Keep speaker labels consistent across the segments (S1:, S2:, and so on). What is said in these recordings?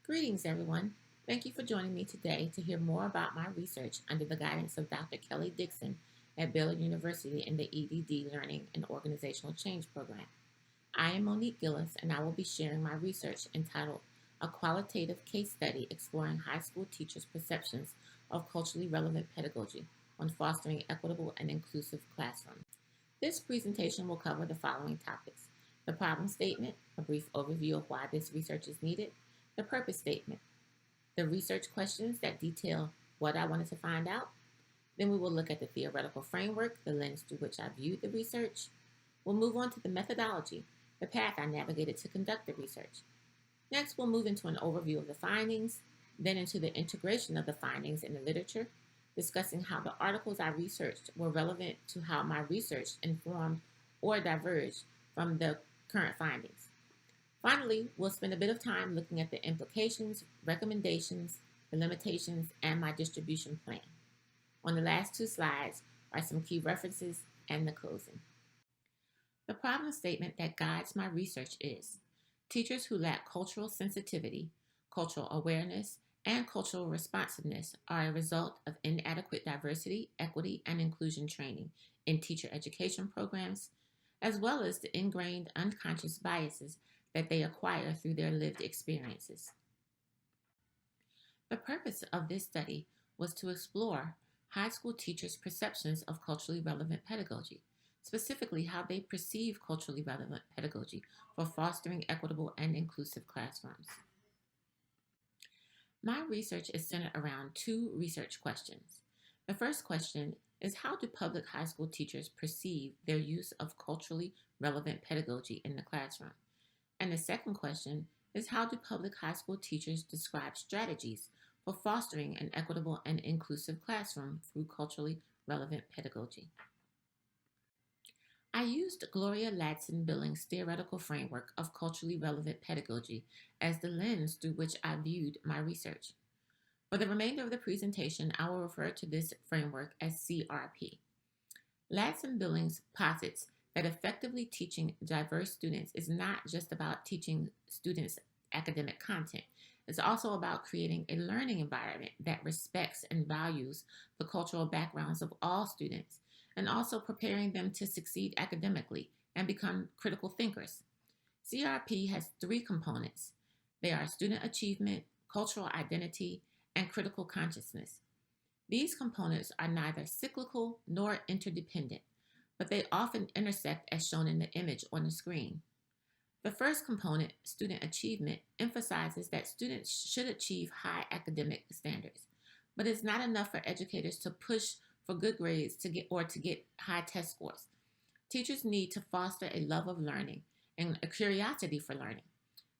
S1: Greetings, everyone. Thank you for joining me today to hear more about my research under the guidance of Dr. Kelly Dixon at Baylor University in the EDD Learning and Organizational Change Program. I am Monique Gillis, and I will be sharing my research entitled A Qualitative Case Study Exploring High School Teachers' Perceptions of Culturally Relevant Pedagogy on Fostering Equitable and Inclusive Classrooms. This presentation will cover the following topics: the problem statement, a brief overview of why this research is needed, the purpose statement, the research questions that detail what I wanted to find out. Then we will look at the theoretical framework, the lens through which I viewed the research. We'll move on to the methodology, the path I navigated to conduct the research. Next, we'll move into an overview of the findings, then into the integration of the findings in the literature, discussing how the articles I researched were relevant to how my research informed or diverged from the current findings. Finally, we'll spend a bit of time looking at the implications, recommendations, the limitations, and my distribution plan. On the last two slides are some key references and the closing. The problem statement that guides my research is: teachers who lack cultural sensitivity, cultural awareness, and cultural responsiveness are a result of inadequate diversity, equity, and inclusion training in teacher education programs, as well as the ingrained unconscious biases that they acquire through their lived experiences. The purpose of this study was to explore high school teachers' perceptions of culturally relevant pedagogy, specifically how they perceive culturally relevant pedagogy for fostering equitable and inclusive classrooms. My research is centered around two research questions. The first question is: how do public high school teachers perceive their use of culturally relevant pedagogy in the classroom? And the second question is: how do public high school teachers describe strategies for fostering an equitable and inclusive classroom through culturally relevant pedagogy? I used Gloria Ladson-Billings' theoretical framework of culturally relevant pedagogy as the lens through which I viewed my research. For the remainder of the presentation, I will refer to this framework as CRP. Ladson-Billings posits that effectively teaching diverse students is not just about teaching students academic content. It's also about creating a learning environment that respects and values the cultural backgrounds of all students, and also preparing them to succeed academically and become critical thinkers. CRP has three components. They are student achievement, cultural identity, and critical consciousness. These components are neither cyclical nor interdependent, but they often intersect as shown in the image on the screen. The first component, student achievement, emphasizes that students should achieve high academic standards, but it's not enough for educators to push for good grades to get high test scores. Teachers need to foster a love of learning and a curiosity for learning.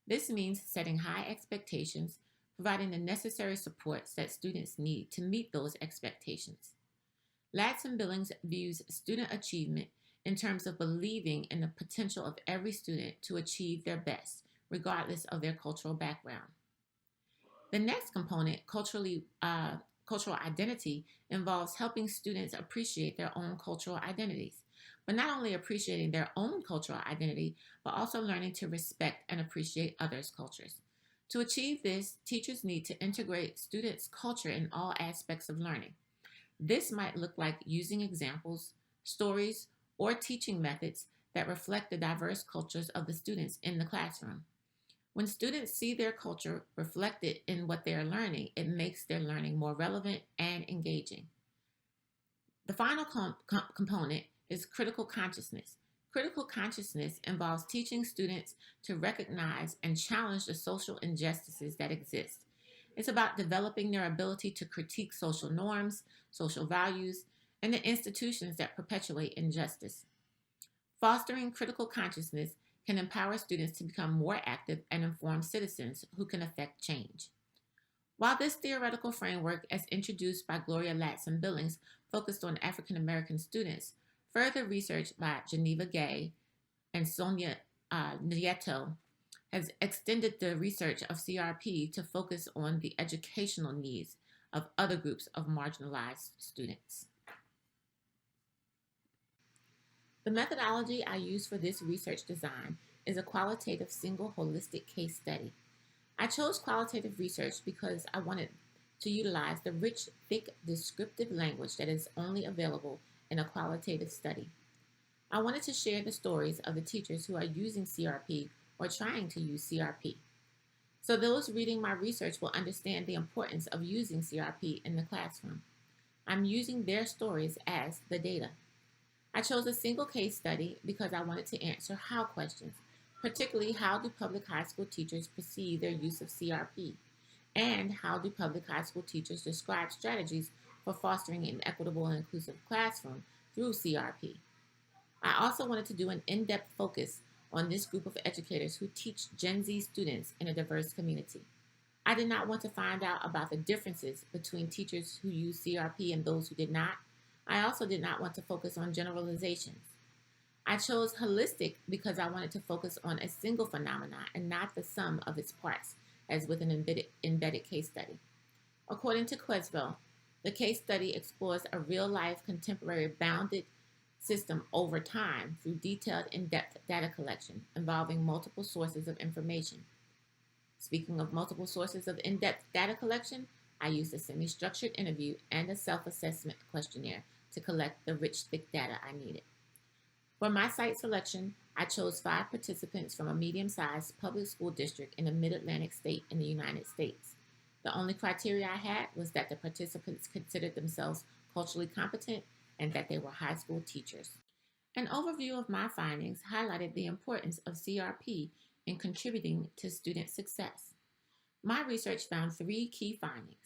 S1: This means setting high expectations, providing the necessary supports that students need to meet those expectations. Ladson-Billings views student achievement in terms of believing in the potential of every student to achieve their best, regardless of their cultural background. The next component, cultural identity, involves helping students appreciate their own cultural identities, but not only appreciating their own cultural identity, but also learning to respect and appreciate others' cultures. To achieve this, teachers need to integrate students' culture in all aspects of learning. This might look like using examples, stories, or teaching methods that reflect the diverse cultures of the students in the classroom. When students see their culture reflected in what they are learning, it makes their learning more relevant and engaging. The final component is critical consciousness. Critical consciousness involves teaching students to recognize and challenge the social injustices that exist. It's about developing their ability to critique social norms, social values, and the institutions that perpetuate injustice. Fostering critical consciousness can empower students to become more active and informed citizens who can affect change. While this theoretical framework, as introduced by Gloria Ladson-Billings, focused on African American students, further research by Geneva Gay and Sonia Nieto has extended the research of CRP to focus on the educational needs of other groups of marginalized students. The methodology I use for this research design is a qualitative single holistic case study. I chose qualitative research because I wanted to utilize the rich, thick, descriptive language that is only available in a qualitative study. I wanted to share the stories of the teachers who are using CRP or trying to use CRP. So those reading my research will understand the importance of using CRP in the classroom. I'm using their stories as the data. I chose a single case study because I wanted to answer how questions, particularly how do public high school teachers perceive their use of CRP, and how do public high school teachers describe strategies for fostering an equitable and inclusive classroom through CRP. I also wanted to do an in-depth focus on this group of educators who teach Gen Z students in a diverse community. I did not want to find out about the differences between teachers who use CRP and those who did not. I also did not want to focus on generalizations. I chose holistic because I wanted to focus on a single phenomenon and not the sum of its parts, as with an embedded case study. According to Quesville, the case study explores a real-life contemporary bounded system over time through detailed in-depth data collection involving multiple sources of information. Speaking of multiple sources of in-depth data collection, I used a semi-structured interview and a self-assessment questionnaire to collect the rich, thick data I needed. For my site selection, I chose 5 participants from a medium-sized public school district in a mid-Atlantic state in the United States. The only criteria I had was that the participants considered themselves culturally competent and that they were high school teachers. An overview of my findings highlighted the importance of CRP in contributing to student success. My research found 3 key findings.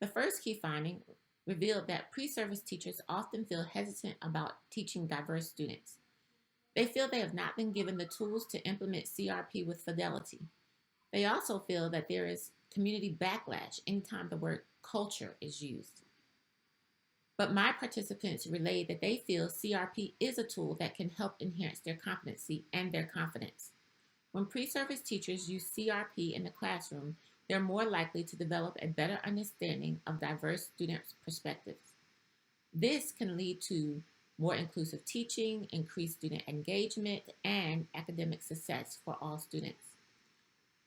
S1: The first key finding revealed that pre-service teachers often feel hesitant about teaching diverse students. They feel they have not been given the tools to implement CRP with fidelity. They also feel that there is community backlash anytime the word culture is used. But my participants relayed that they feel CRP is a tool that can help enhance their competency and their confidence. When pre-service teachers use CRP in the classroom, they're more likely to develop a better understanding of diverse students' perspectives. This can lead to more inclusive teaching, increased student engagement, and academic success for all students.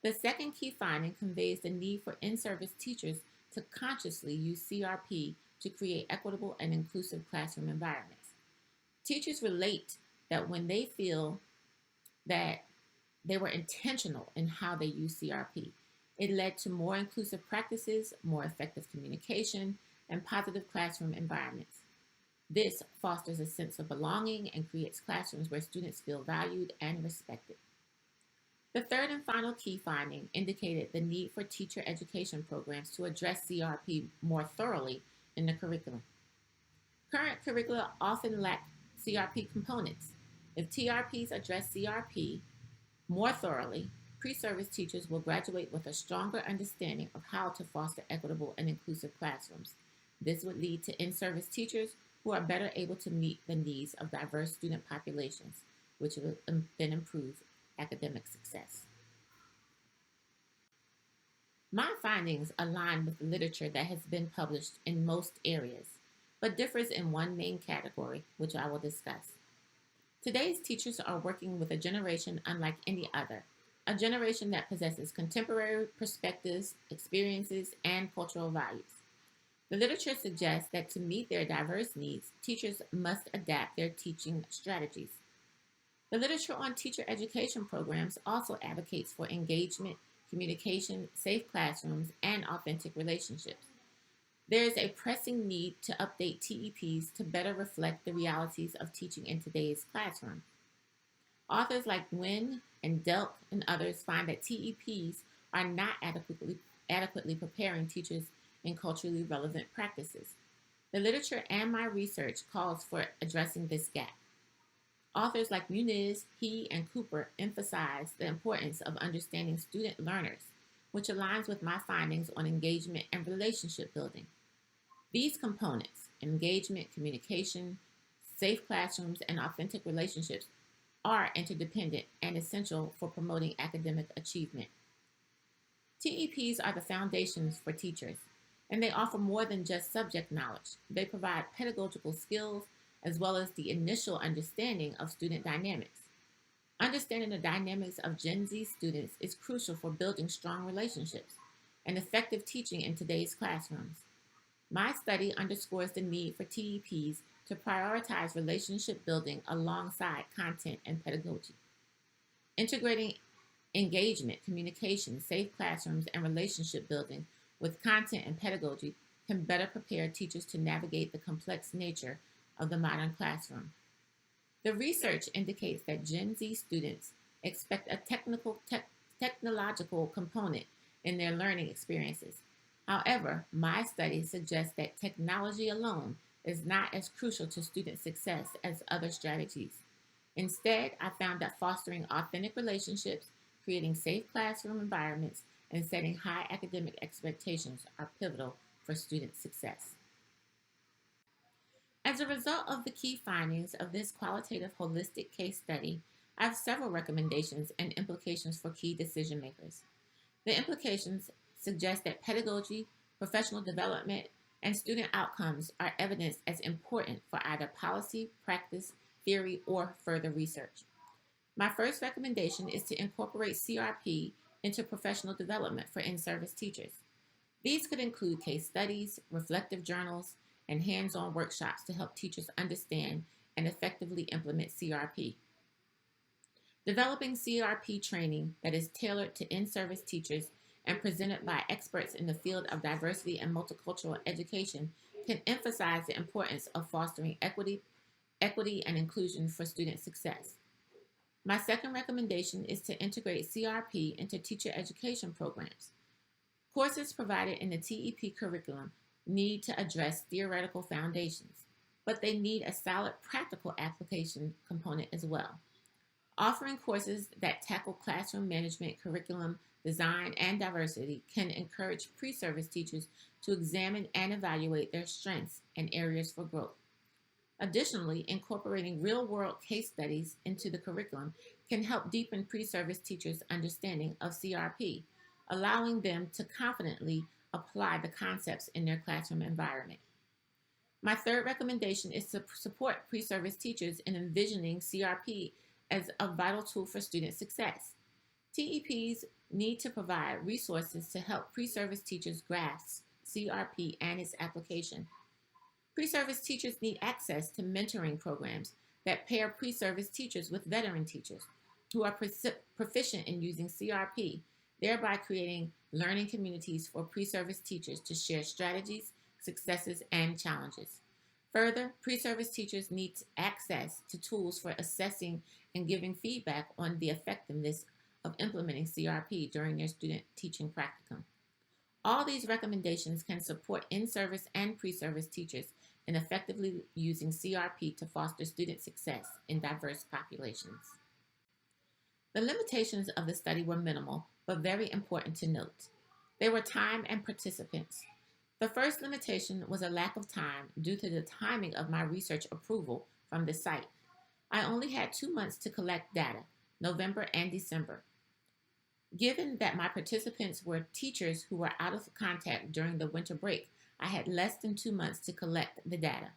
S1: The second key finding conveys the need for in-service teachers to consciously use CRP to create equitable and inclusive classroom environments. Teachers relate that when they feel that they were intentional in how they use CRP, it led to more inclusive practices, more effective communication, and positive classroom environments. This fosters a sense of belonging and creates classrooms where students feel valued and respected. The third and final key finding indicated the need for teacher education programs to address CRP more thoroughly in the curriculum. Current curricula often lack CRP components. If TRPs address CRP more thoroughly, pre-service teachers will graduate with a stronger understanding of how to foster equitable and inclusive classrooms. This would lead to in-service teachers who are better able to meet the needs of diverse student populations, which will then improve academic success. My findings align with the literature that has been published in most areas, but differs in one main category, which I will discuss. Today's teachers are working with a generation unlike any other, a generation that possesses contemporary perspectives, experiences, and cultural values. The literature suggests that to meet their diverse needs, teachers must adapt their teaching strategies. The literature on teacher education programs also advocates for engagement, communication, safe classrooms, and authentic relationships. There is a pressing need to update TEPs to better reflect the realities of teaching in today's classroom. Authors like Nguyen and Delk and others find that TEPs are not adequately preparing teachers in culturally relevant practices. The literature and my research calls for addressing this gap. Authors like Muniz, He, and Cooper emphasize the importance of understanding student learners, which aligns with my findings on engagement and relationship building. These components, engagement, communication, safe classrooms, and authentic relationships, are interdependent and essential for promoting academic achievement. TEPs are the foundations for teachers, and they offer more than just subject knowledge. They provide pedagogical skills as well as the initial understanding of student dynamics. Understanding the dynamics of Gen Z students is crucial for building strong relationships and effective teaching in today's classrooms. My study underscores the need for TEPs to prioritize relationship building alongside content and pedagogy. Integrating engagement, communication, safe classrooms, and relationship building with content and pedagogy can better prepare teachers to navigate the complex nature of the modern classroom. The research indicates that Gen Z students expect a technological component in their learning experiences. However, my study suggests that technology alone is not as crucial to student success as other strategies. Instead, I found that fostering authentic relationships, creating safe classroom environments, and setting high academic expectations are pivotal for student success. As a result of the key findings of this qualitative holistic case study, I have several recommendations and implications for key decision makers. The implications suggest that pedagogy, professional development, and student outcomes are evidenced as important for either policy, practice, theory, or further research. My first recommendation is to incorporate CRP into professional development for in-service teachers. These could include case studies, reflective journals, and hands-on workshops to help teachers understand and effectively implement CRP. Developing CRP training that is tailored to in-service teachers and presented by experts in the field of diversity and multicultural education can emphasize the importance of fostering equity and inclusion for student success. My second recommendation is to integrate CRP into teacher education programs. Courses provided in the TEP curriculum need to address theoretical foundations, but they need a solid practical application component as well. Offering courses that tackle classroom management, curriculum design, and diversity can encourage pre-service teachers to examine and evaluate their strengths and areas for growth. Additionally, incorporating real-world case studies into the curriculum can help deepen pre-service teachers' understanding of CRP, allowing them to confidently apply the concepts in their classroom environment. My third recommendation is to support pre-service teachers in envisioning CRP as a vital tool for student success. TEPs need to provide resources to help pre-service teachers grasp CRP and its application. Pre-service teachers need access to mentoring programs that pair pre-service teachers with veteran teachers who are proficient in using CRP, thereby creating learning communities for pre-service teachers to share strategies, successes, and challenges. Further, pre-service teachers need access to tools for assessing and giving feedback on the effectiveness of implementing CRP during their student teaching practicum. All these recommendations can support in-service and pre-service teachers in effectively using CRP to foster student success in diverse populations. The limitations of the study were minimal, but very important to note. They were time and participants. The first limitation was a lack of time due to the timing of my research approval from the site. I only had 2 months to collect data, November and December. Given that my participants were teachers who were out of contact during the winter break, I had less than 2 months to collect the data.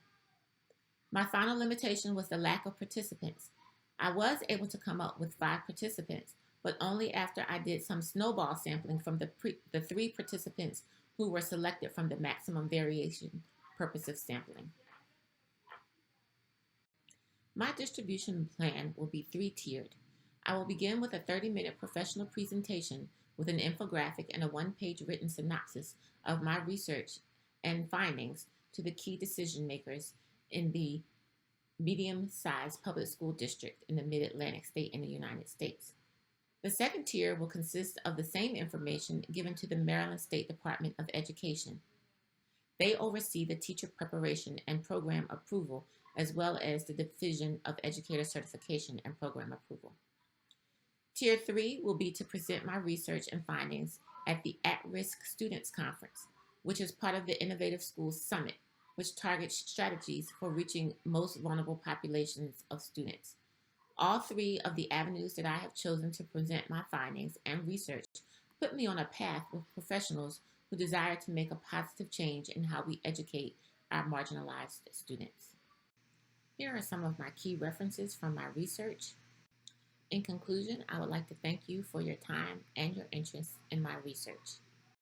S1: My final limitation was the lack of participants. I was able to come up with 5 participants, but only after I did some snowball sampling from the 3 participants who were selected from the maximum variation purposive sampling. My distribution plan will be 3-tiered. I will begin with a 30-minute professional presentation with an infographic and a 1-page written synopsis of my research and findings to the key decision makers in the medium-sized public school district in the Mid-Atlantic state in the United States. The second tier will consist of the same information given to the Maryland State Department of Education. They oversee the teacher preparation and program approval, as well as the Division of Educator Certification and Program Approval. Tier 3 will be to present my research and findings at the At-Risk Students Conference, which is part of the Innovative Schools Summit, which targets strategies for reaching most vulnerable populations of students. All 3 of the avenues that I have chosen to present my findings and research put me on a path with professionals who desire to make a positive change in how we educate our marginalized students. Here are some of my key references from my research. In conclusion, I would like to thank you for your time and your interest in my research.